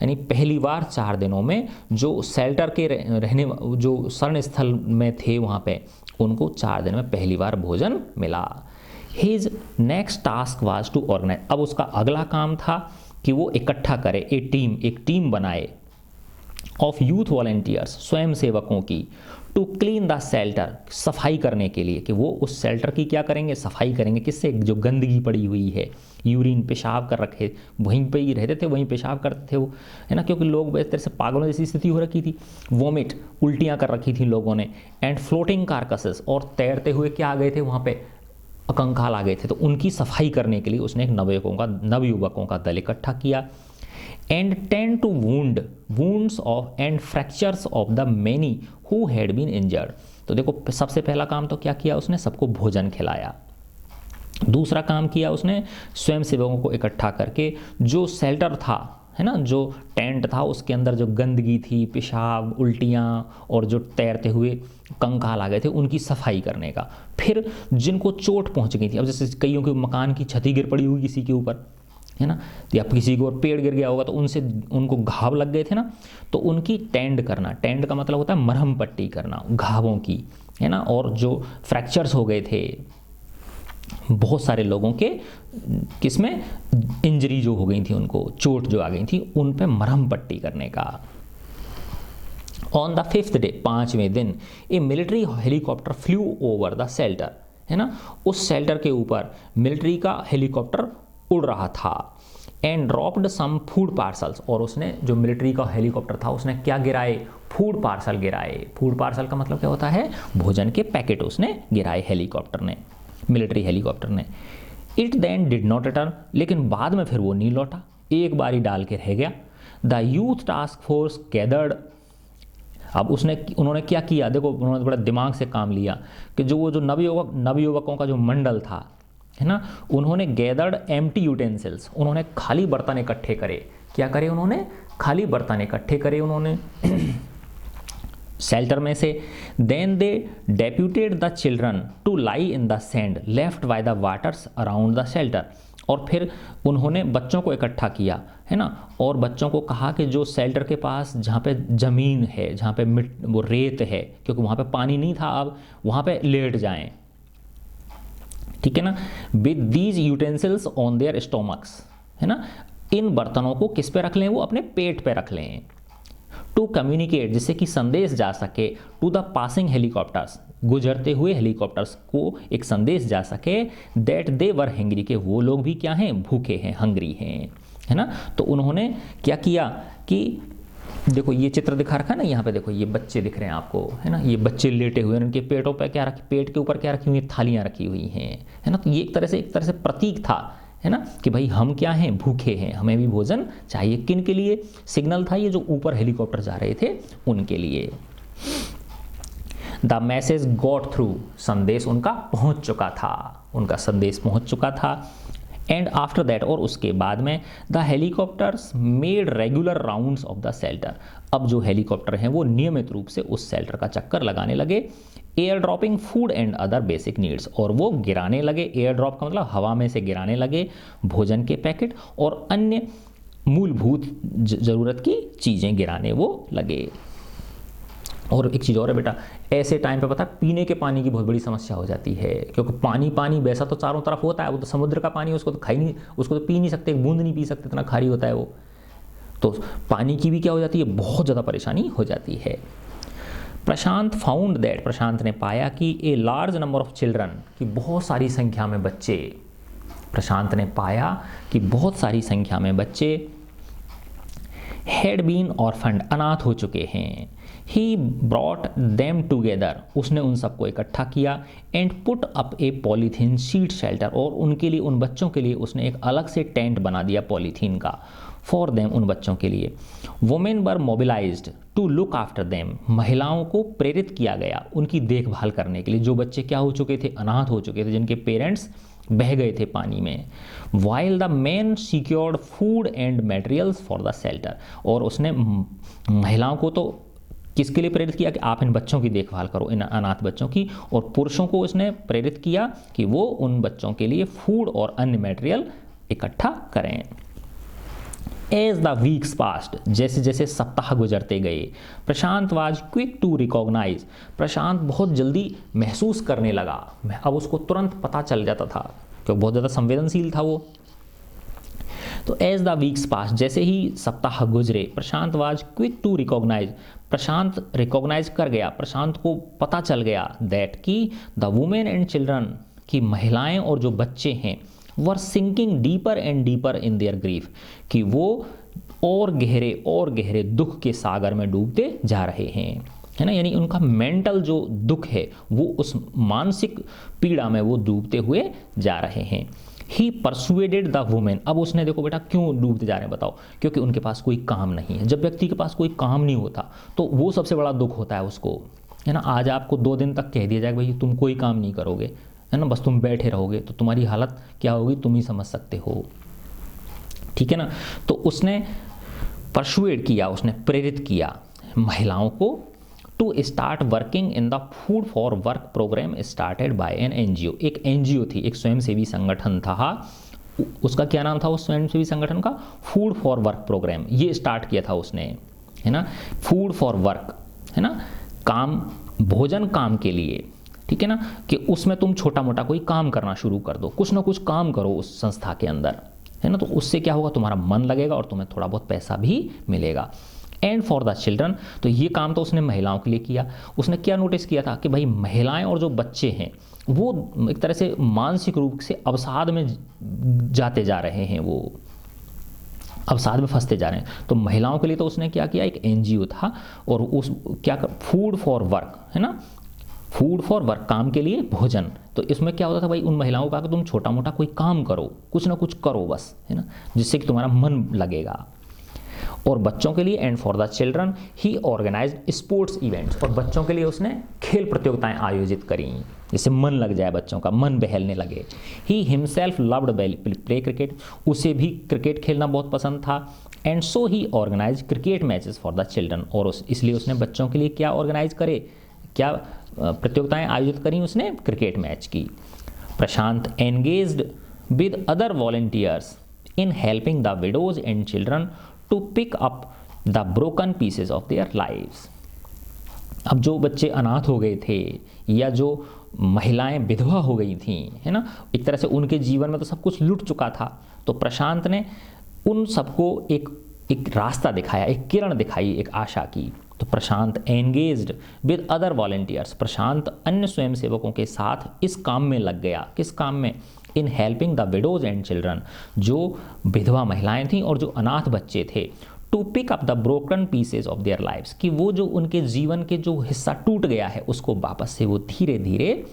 यानी पहली बार 4 दिनों में जो शेल्टर के रहने, जो शरण स्थल में थे वहाँ पे, उनको 4 दिन में पहली बार भोजन मिला। His next task was to organise, अब उसका अगला काम था कि वो इकट्ठा करे, एक टीम बनाए ऑफ यूथ वॉलेंटियर्स, स्वयं सेवकों की, टू क्लीन द शेल्टर, सफाई करने के लिए, कि वो उस शेल्टर की क्या करेंगे, सफाई करेंगे। किससे? जो गंदगी पड़ी हुई है, यूरिन, पेशाब कर रखे, वहीं पे ही रहते थे, वहीं पेशाब करते थे वो, है ना, क्योंकि लोग इस तरह से पागलों जैसी स्थिति हो रखी थी, वॉमिट, उल्टियाँ कर रखी थी लोगों ने। एंड फ्लोटिंग कार्कसेस, और तैरते हुए क्या आ गए थे वहाँ पे, कंकाल आ गए थे, तो उनकी सफाई करने के लिए उसने एक नवयुवकों का दल इकट्ठा किया। And tend to wounds of and fractures of the many who had been injured. तो देखो सबसे पहला काम तो क्या किया उसने, सबको भोजन खिलाया। दूसरा काम किया उसने, स्वयं सेवकों को इकट्ठा करके जो शेल्टर था, है ना, जो टेंट था, उसके अंदर जो गंदगी थी, पेशाब, उल्टियाँ और जो तैरते हुए कंकाल आ गए थे, उनकी सफाई करने का। फिर जिनको चोट पहुंच गई थी, अब जैसे कईयों के मकान की छत गिर पड़ी हुई किसी के ऊपर, है ना, या किसी को और पेड़ गिर गया होगा तो उनको घाव लग गए थे ना, तो उनकी टेंड करना, टेंड का मतलब होता है मरहम पट्टी करना घावों की, है ना, और जो फ्रैक्चर्स हो गए थे बहुत सारे लोगों के, किसमें, इंजरी जो हो गई थी, उनको चोट जो आ गई थी, उन पे मरहम पट्टी करने का। ऑन द 5th day, 5वें दिन, a military helicopter flew over the shelter, है ना, उस शेल्टर के ऊपर मिलिट्री का हेलीकॉप्टर उड़ रहा था। And dropped some food parcels, और उसने, जो मिलिट्री का हेलीकॉप्टर था, उसने क्या गिराए, फूड पार्सल गिराए। फूड पार्सल का मतलब क्या होता है, भोजन के पैकेट उसने गिराए हेलीकॉप्टर ने, मिलिट्री हेलीकॉप्टर ने। It then did not return, लेकिन बाद में फिर वो नहीं लौटा, एक बारी डाल के रह गया। The youth task force gathered, अब उन्होंने क्या किया, देखो उन्होंने बड़ा दिमाग से काम लिया कि वो जो नवयुवकों का जो मंडल था, है ना, उन्होंने गैदर्ड एम्प्टी यूटेंसिल्स, उन्होंने खाली बर्तन इकट्ठे करे। क्या करे उन्होंने, खाली बर्तन इकट्ठे करे उन्होंने शेल्टर में से। Then they deputed the children to lie in the sand left by the waters around the shelter, और फिर उन्होंने बच्चों को इकट्ठा किया, है ना, और बच्चों को कहा कि जो शेल्टर के पास जहाँ पे ज़मीन है, जहाँ पे वो रेत है, क्योंकि वहाँ पे पानी नहीं था, अब वहाँ पे लेट जाएं, ठीक है ना, with these utensils on their stomachs, है ना, इन बर्तनों को किस पे रख लें, वो अपने पेट पे रख लें। टू कम्युनिकेट, जिससे कि संदेश जा सके, टू द पासिंग हेलीकॉप्टर्स, गुजरते हुए हेलीकॉप्टर्स को एक संदेश जा सके, दैट दे वर हैंग्री, के वो लोग भी क्या हैं, भूखे हैं, हंग्री हैं, है ना। तो उन्होंने क्या किया कि देखो ये चित्र दिखा रखा है ना, यहाँ पे देखो ये बच्चे दिख रहे हैं आपको, है ना, ये बच्चे लेटे हुए हैं, उनके पेटों पे क्या रखी, पेट के ऊपर क्या रखी हुई है, थालियाँ रखी हुई हैं, है ना। तो ये एक तरह से प्रतीक था, है ना, कि भाई हम क्या हैं, भूखे हैं, हमें भी भोजन चाहिए। किन के लिए सिग्नल था ये, जो ऊपर हेलीकॉप्टर जा रहे थे उनके लिए। द मैसेज गॉट थ्रू, संदेश उनका पहुंच चुका था, उनका संदेश पहुंच चुका था। एंड आफ्टर दैट, और उसके बाद में, the helicopters made regular rounds of the shelter, अब जो हेलीकॉप्टर हैं वो नियमित रूप से उस शेल्टर का चक्कर लगाने लगे। Air dropping food and other basic needs, और वो गिराने लगे, एयर ड्रॉप का मतलब हवा में से गिराने लगे भोजन के पैकेट और अन्य मूलभूत ज़रूरत की चीज़ें गिराने वो लगे। और एक चीज़ और है बेटा, ऐसे टाइम पे पता पीने के पानी की बहुत बड़ी समस्या हो जाती है, क्योंकि पानी वैसा तो चारों तरफ होता है, वो तो समुद्र का पानी, उसको तो खाई नहीं, उसको तो पी नहीं सकते, एक बूंद नहीं पी सकते, इतना खारी होता है वो। तो पानी की भी क्या हो जाती है, बहुत ज़्यादा परेशानी हो जाती है। प्रशांत फाउंड दैट, प्रशांत ने पाया कि a large number of children, कि बहुत सारी संख्या में बच्चे, प्रशांत ने पाया कि बहुत सारी संख्या में बच्चे हैड बीन ऑर्फन्ड, अनाथ हो चुके हैं। ही ब्रॉट देम टुगेदर, उसने उन सबको इकट्ठा किया। And put up A polythene sheet shelter, और उनके लिए, उन बच्चों के लिए उसने एक अलग से टेंट बना दिया पॉलीथीन का, फॉर देम, उन बच्चों के लिए। Women were mobilised to look after them, महिलाओं को प्रेरित किया गया उनकी देखभाल करने के लिए, जो बच्चे क्या हो चुके थे, अनाथ हो चुके थे, जिनके पेरेंट्स बह गए थे पानी में। While the man secured food and materials for the shelter, और उसने महिलाओं को तो किसके लिए प्रेरित किया कि आप इन बच्चों की देखभाल करो, इन अनाथ बच्चों की, और पुरुषों को उसने प्रेरित किया कि वो उन बच्चों के लिए फूड और अन्य मटेरियल इकट्ठा करें। एज द वीक्स पास्ट, जैसे जैसे सप्ताह गुजरते गए, प्रशांत वाज क्विक टू रिकॉग्नाइज, प्रशांत बहुत जल्दी महसूस करने लगा, अब उसको तुरंत पता चल जाता था क्योंकि बहुत ज़्यादा संवेदनशील था वो। तो एज द वीक्स पास, जैसे ही सप्ताह गुजरे, Prashant was quick to recognise, Prashant recognise कर गया, प्रशांत को पता चल गया दैट कि द वुमेन एंड चिल्ड्रन, की महिलाएं और जो बच्चे हैं, were sinking deeper and deeper in their grief, कि वो और गहरे दुख के सागर में डूबते जा रहे हैं, है ना। यानी उनका मेंटल जो दुख है वो उस मानसिक पीड़ा में वो डूबते हुए जा रहे हैं। ही परसुएडेड द वुमेन, अब उसने, देखो बेटा क्यों डूबते जा रहे हैं बताओ, क्योंकि उनके पास कोई काम नहीं है। जब व्यक्ति के पास कोई काम नहीं होता तो वो सबसे बड़ा दुख होता है उसको, है ना। आज आपको 2 दिन तक कह दिया जाए भाई तुम कोई काम नहीं करोगे, है ना, बस तुम बैठे रहोगे, तो तुम्हारी हालत क्या होगी तुम ही समझ सकते हो, ठीक है ना। तो उसने परसुएड किया, उसने प्रेरित किया महिलाओं को to start working in the food for work programme started by an NGO, एक एनजीओ थी, एक स्वयंसेवी संगठन था, उसका क्या नाम था उस स्वयंसेवी संगठन का, फूड फॉर वर्क प्रोग्राम, ये स्टार्ट किया था उसने, है ना। फूड फॉर वर्क, है ना, काम, भोजन काम के लिए, ठीक है ना, कि उसमें तुम छोटा मोटा कोई काम करना शुरू कर दो, कुछ ना कुछ काम करो उस संस्था के अंदर, है ना, तो उससे क्या होगा, तुम्हारा मन लगेगा और तुम्हें थोड़ा बहुत पैसा भी मिलेगा। एंड फॉर द चिल्ड्रन, तो ये काम तो उसने महिलाओं के लिए किया। उसने क्या नोटिस किया था कि भाई महिलाएं और जो बच्चे हैं वो एक तरह से मानसिक रूप से अवसाद में जाते जा रहे हैं, वो अवसाद में फंसते जा रहे हैं। तो महिलाओं के लिए तो उसने क्या किया, एक एनजीओ था, और उस क्या फूड फॉर वर्क, है ना, फूड फॉर वर्क, काम के लिए भोजन। तो इसमें क्या होता था भाई, उन महिलाओं का कि तुम छोटा मोटा कोई काम करो, कुछ ना कुछ करो बस, है ना, जिससे कि तुम्हारा मन लगेगा। और बच्चों के लिए and for the children he organised sports events, और बच्चों के लिए उसने खेल प्रतियोगिताएं आयोजित करी जिससे मन लग जाए, बच्चों का मन बहलने लगे। He himself loved play cricket, उसे भी क्रिकेट खेलना बहुत पसंद था। And so he organise cricket matches for the children, और इसलिए उसने बच्चों के लिए क्या ऑर्गेनाइज करे, क्या प्रतियोगिताएं आयोजित करी उसने, क्रिकेट मैच की। Prashant engaged with other volunteers in helping the widows and children to pick up the broken pieces of their lives. अब जो बच्चे अनाथ हो गए थे या जो महिलाएं विधवा हो गई थीं, है ना, एक तरह से उनके जीवन में तो सब कुछ लुट चुका था, तो प्रशांत ने उन सबको एक रास्ता दिखाया, एक किरण दिखाई, एक आशा की। तो प्रशांत एंगेज्ड विद अदर वॉलंटियर्स, प्रशांत अन्य स्वयंसेवकों के साथ इस काम में लग गया। किस काम में, in helping the widows and children, जो विधवा महिलाएं थीं और जो अनाथ बच्चे थे, to pick up the broken pieces of their lives, कि वो जो उनके जीवन के जो हिस्सा टूट गया है उसको वापस से वो धीरे धीरे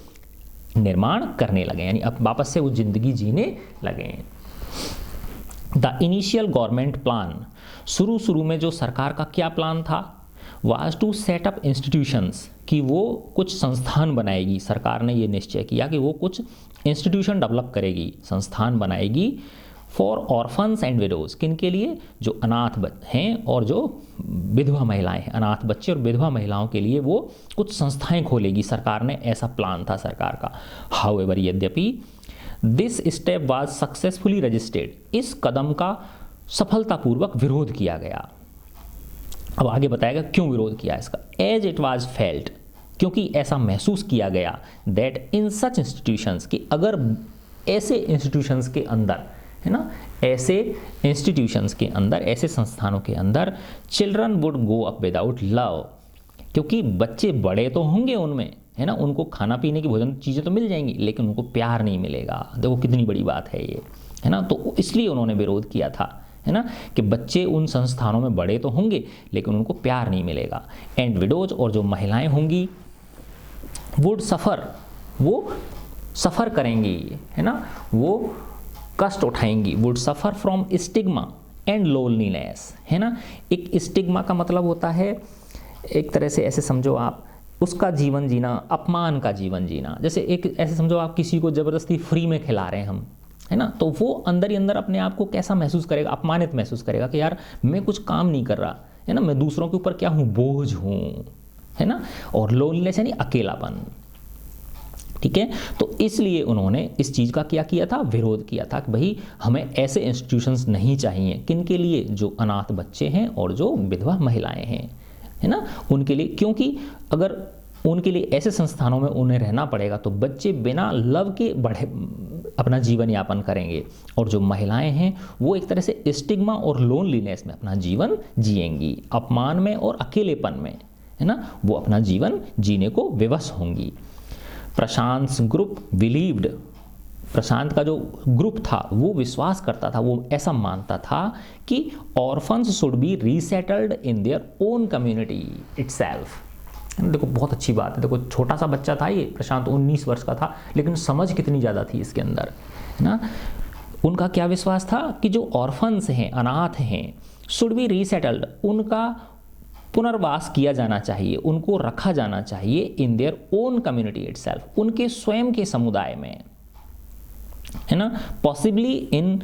निर्माण करने लगे, यानी अब वापस से वो जिंदगी जीने लगे। द इनिशियल गवर्नमेंट प्लान, शुरू में जो सरकार का क्या प्लान था, was to set up institutions, कि वो कुछ संस्थान बनाएगी। सरकार ने ये निश्चय किया कि वो कुछ इंस्टीट्यूशन डेवलप करेगी, संस्थान बनाएगी फॉर ऑर्फन्स एंड विडोज, किनके लिए, जो अनाथ हैं और जो विधवा महिलाएं हैं, अनाथ बच्चे और विधवा महिलाओं के लिए वो कुछ संस्थाएं खोलेगी। सरकार ने ऐसा प्लान था सरकार का। हाउएवर, यद्यपि this step was successfully registered, इस कदम का सफलतापूर्वक विरोध किया गया। अब आगे बताएगा क्यों विरोध किया इसका। एज इट वाज फेल्ट, क्योंकि ऐसा महसूस किया गया, दैट इन सच इंस्टीट्यूशंस, कि अगर ऐसे इंस्टीट्यूशंस के अंदर, है ना, ऐसे इंस्टीट्यूशंस के अंदर, ऐसे संस्थानों के अंदर, children would go up without love, क्योंकि बच्चे बड़े तो होंगे उनमें, है ना, उनको खाना पीने की भोजन चीज़ें तो मिल जाएंगी, लेकिन उनको प्यार नहीं मिलेगा। देखो कितनी बड़ी बात है ये, है ना, तो इसलिए उन्होंने विरोध किया था, है ना, कि बच्चे उन संस्थानों में बड़े तो होंगे लेकिन उनको प्यार नहीं मिलेगा। एंड विडोज, और जो महिलाएं होंगी वुड सफ़र, वो सफ़र करेंगी, है ना, वो कष्ट उठाएंगी। Would suffer from stigma and loneliness, है ना। एक स्टिग्मा का मतलब होता है, एक तरह से ऐसे समझो आप, उसका जीवन जीना, अपमान का जीवन जीना। जैसे एक ऐसे समझो आप किसी को ज़बरदस्ती फ्री में खिला रहे हैं हम, है ना, तो वो अंदर ही अंदर अपने आप को कैसा महसूस करेगा, अपमानित महसूस करेगा कि यार मैं कुछ काम नहीं कर रहा, है ना, मैं दूसरों के ऊपर क्या हूँ, बोझ हूँ, है ना। और लोनलीनेस यानी अकेलापन, ठीक है। तो इसलिए उन्होंने इस चीज़ का क्या किया था, विरोध किया था कि भाई हमें ऐसे इंस्टीट्यूशंस नहीं चाहिए। किन के लिए, जो अनाथ बच्चे हैं और जो विधवा महिलाएं हैं, है ना, उनके लिए। क्योंकि अगर उनके लिए ऐसे संस्थानों में उन्हें रहना पड़ेगा तो बच्चे बिना लव के बढ़े अपना जीवन यापन करेंगे, और जो महिलाएं हैं वो एक तरह से स्टिग्मा और लोनलीनेस में अपना जीवन जिएंगी, अपमान में और अकेलेपन में, है ना, वो अपना जीवन जीने को विवश होंगी। प्रशांत ग्रुप बिलीव्ड, प्रशांत का जो ग्रुप था वो विश्वास करता था, वो ऐसा मानता था कि orphans should be resettled in their own community itself. देखो बहुत अच्छी बात है, देखो छोटा सा बच्चा था ये प्रशांत, 19 वर्ष का था, लेकिन समझ कितनी ज़्यादा थी इसके अंदर, है ना। उनका क्या विश्वास था कि जो ऑर्फन्स हैं, अनाथ हैं, शुड बी रीसेटल्ड, उनका पुनर्वास किया जाना चाहिए, उनको रखा जाना चाहिए in their own community itself, उनके स्वयं के समुदाय में, है ना। Possibly in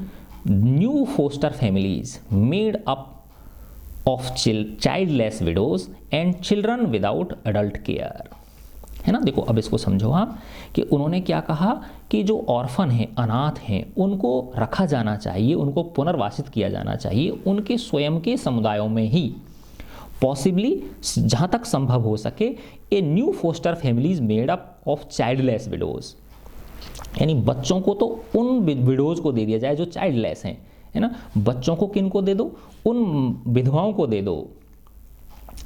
new foster families made up of childless widows and children without adult care, है ना। देखो अब इसको समझो आप कि उन्होंने क्या कहा कि जो ऑर्फन हैं, अनाथ हैं, उनको रखा जाना चाहिए, उनको पुनर्वासित किया जाना चाहिए उनके स्वयं के समुदायों में ही। पॉसिबली, जहाँ तक संभव हो सके, a new foster families made up of childless widows, यानी बच्चों को तो उन विडोज को दे दिया जाए जो चाइल्डलेस हैं, है ना। बच्चों को किन को दे दो, उन विधवाओं को दे दो,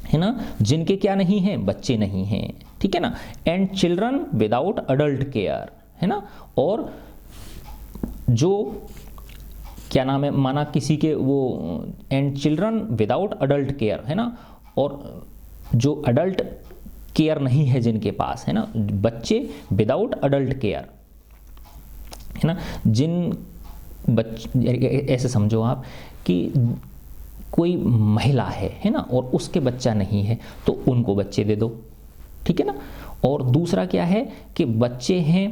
है ना, जिनके क्या नहीं हैं, बच्चे नहीं हैं, ठीक है ना। And children without adult care, है ना, और जो क्या नाम है, माना किसी के वो, and children without adult care, है ना, और जो अडल्ट केयर नहीं है जिनके पास, है ना, बच्चे विदाउट अडल्ट केयर, है ना, जिन बच्चे, ऐसे समझो आप कि कोई महिला है ना, और उसके बच्चा नहीं है तो उनको बच्चे दे दो, ठीक है ना। और दूसरा क्या है कि बच्चे हैं,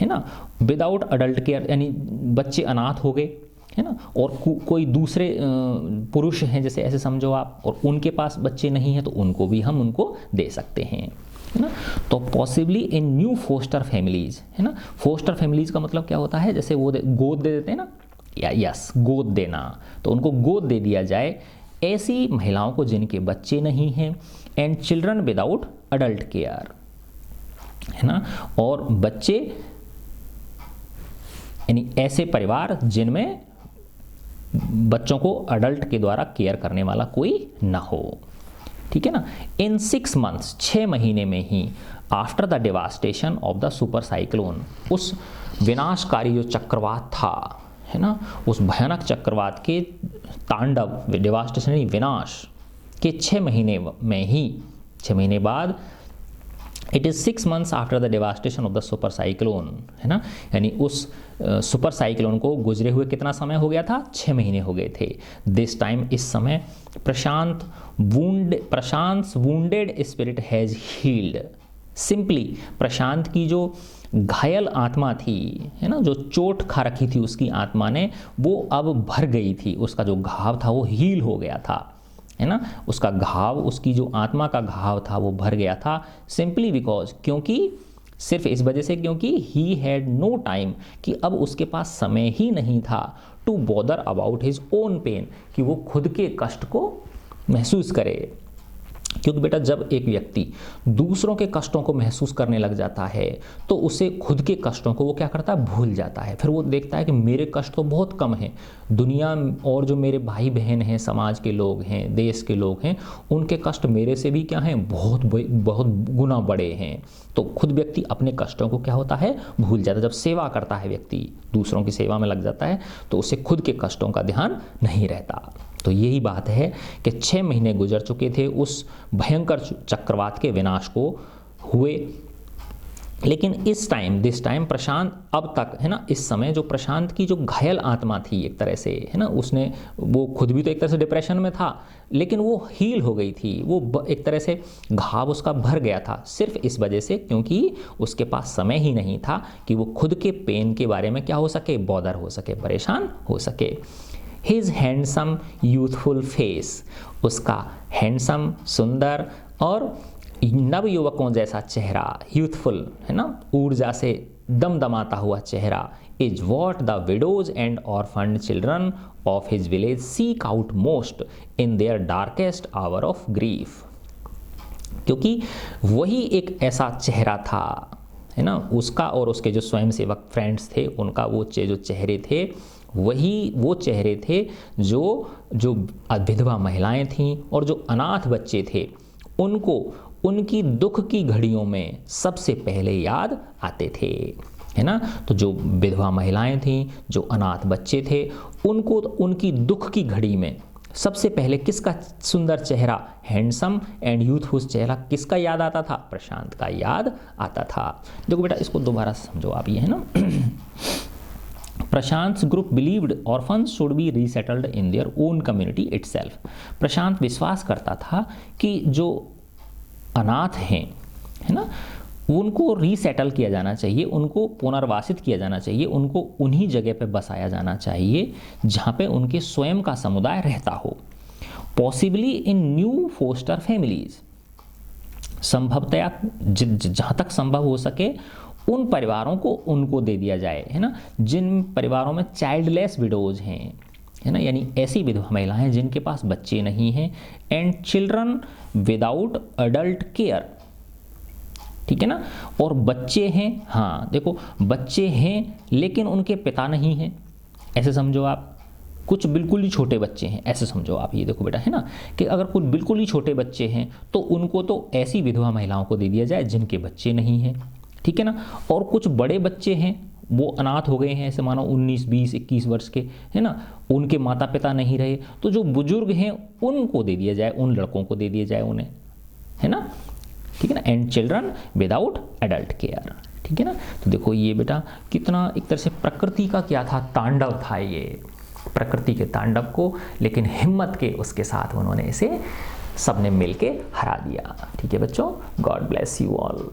है ना, विदाउट अडल्ट केयर, यानी बच्चे अनाथ हो गए, है ना, और कोई दूसरे पुरुष हैं जैसे, ऐसे समझो आप, और उनके पास बच्चे नहीं हैं तो उनको भी हम उनको दे सकते हैं, है ना। तो possibly in new foster families, है ना। फोस्टर फैमिलीज का मतलब क्या होता है, जैसे वो गोद दे देते हैं ना, या यस, गोद देना, तो उनको गोद दे दिया जाए ऐसी महिलाओं को जिनके बच्चे नहीं हैं। And children without adult care, है ना, और बच्चे यानी ऐसे परिवार जिनमें बच्चों को अडल्ट के द्वारा केयर करने वाला कोई ना हो, ठीक है ना। इन 6 months, 6 महीने में ही, after the devastation of the super cyclone, उस विनाशकारी जो चक्रवात था, है ना, उस भयानक चक्रवात के तांडव, डिवास्टेशन यानी विनाश के 6 महीने में ही, 6 महीने बाद, it is 6 months after the devastation of the super cyclone, है ना, यानी उस सुपर साइक्लोन को गुजरे हुए कितना समय हो गया था, 6 महीने हो गए थे। दिस टाइम, इस समय, Prashant wounded spirit has healed. Simply Prashant की जो घायल आत्मा थी, है ना, जो चोट खा रखी थी उसकी आत्मा ने, वो अब भर गई थी, उसका जो घाव था वो हील हो गया था, है ना, उसका घाव, उसकी जो आत्मा का घाव था वो भर गया था। सिंपली बिकॉज, क्योंकि, सिर्फ इस वजह से क्योंकि ही हैड नो टाइम, कि अब उसके पास समय ही नहीं था, to bother about his own pain, कि वो खुद के कष्ट को महसूस करे, क्योंकि बेटा जब एक व्यक्ति दूसरों के कष्टों को महसूस करने लग जाता है तो उसे खुद के कष्टों को वो क्या करता है, भूल जाता है। फिर वो देखता है कि मेरे कष्ट तो बहुत कम हैं, दुनिया और जो मेरे भाई बहन हैं, समाज के लोग हैं, देश के लोग हैं, उनके कष्ट मेरे से भी क्या हैं, बहुत बहुत गुना बड़े हैं। तो खुद व्यक्ति अपने कष्टों को क्या होता है, भूल जाता है। जब सेवा करता है व्यक्ति, दूसरों की सेवा में लग जाता है, तो उसे खुद के कष्टों का ध्यान नहीं रहता। तो यही बात है कि 6 महीने गुजर चुके थे उस भयंकर चक्रवात के विनाश को हुए, लेकिन दिस टाइम प्रशांत अब तक है ना, इस समय जो प्रशांत की जो घायल आत्मा थी एक तरह से है ना, उसने वो खुद भी तो एक तरह से डिप्रेशन में था, लेकिन वो हील हो गई थी, वो एक तरह से घाव उसका भर गया था, सिर्फ इस वजह से क्योंकि उसके पास समय ही नहीं था कि वो खुद के पेन के बारे में क्या हो सके, बॉदर हो सके, परेशान हो सके। His handsome youthful face, उसका हैंडसम सुंदर और नव युवकों जैसा चेहरा, यूथफुल है ना, ऊर्जा से दमदमाता हुआ चेहरा, is what the widows and orphaned children of his village seek out most in their darkest hour of grief. क्योंकि वही एक ऐसा चेहरा था है ना, उसका और उसके जो स्वयंसेवक फ्रेंड्स थे उनका वो जो चेहरे थे, वही वो चेहरे थे जो विधवा महिलाएं थीं और जो अनाथ बच्चे थे, उनको उनकी दुख की घड़ियों में सबसे पहले याद आते थे है ना। तो जो विधवा महिलाएं थीं, जो अनाथ बच्चे थे, उनको उनकी दुख की घड़ी में सबसे पहले किसका सुंदर चेहरा, हैंडसम एंड यूथफुल चेहरा किसका याद आता था, प्रशांत का याद आता था। देखो बेटा इसको दोबारा समझो आप, ये है ना Prashant group believed orphans should be resettled in their own community itself. Prashant विश्वास करता था कि जो अनाथ हैं है ना, उनको रीसेटल किया जाना चाहिए, उनको पुनर्वासित किया जाना चाहिए, उनको उन्हीं जगह पे बसाया जाना चाहिए जहाँ पे उनके स्वयं का समुदाय रहता हो, possibly in new foster families. संभवतया जहाँ तक संभव हो सके उन परिवारों को उनको दे दिया जाए है ना, जिन परिवारों में चाइल्डलेस विडोज हैं है ना, यानी ऐसी विधवा महिलाएं जिनके पास बच्चे नहीं हैं, and children without adult care, ठीक है ना। और बच्चे हैं, हाँ देखो बच्चे हैं लेकिन उनके पिता नहीं हैं, ऐसे समझो आप, कुछ बिल्कुल ही छोटे बच्चे हैं ऐसे समझो आप, ये देखो बेटा है ना, कि अगर कुछ बिल्कुल ही छोटे बच्चे हैं तो उनको तो ऐसी विधवा महिलाओं को दे दिया जाए जिनके बच्चे नहीं हैं, ठीक है ना। और कुछ बड़े बच्चे हैं वो अनाथ हो गए हैं, ऐसे मानो 19, 20, 21 वर्ष के है ना, उनके माता पिता नहीं रहे, तो जो बुजुर्ग हैं उनको दे दिया जाए, उन लड़कों को दे दिया जाए उन्हें है ना, ठीक है ना। And children without adult care, ठीक है ना। तो देखो ये बेटा कितना एक तरह से प्रकृति का क्या था, तांडव था ये, प्रकृति के तांडव को लेकिन हिम्मत के उसके साथ उन्होंने इसे सबने मिलके हरा दिया। ठीक है बच्चों, गॉड ब्लेस यू ऑल।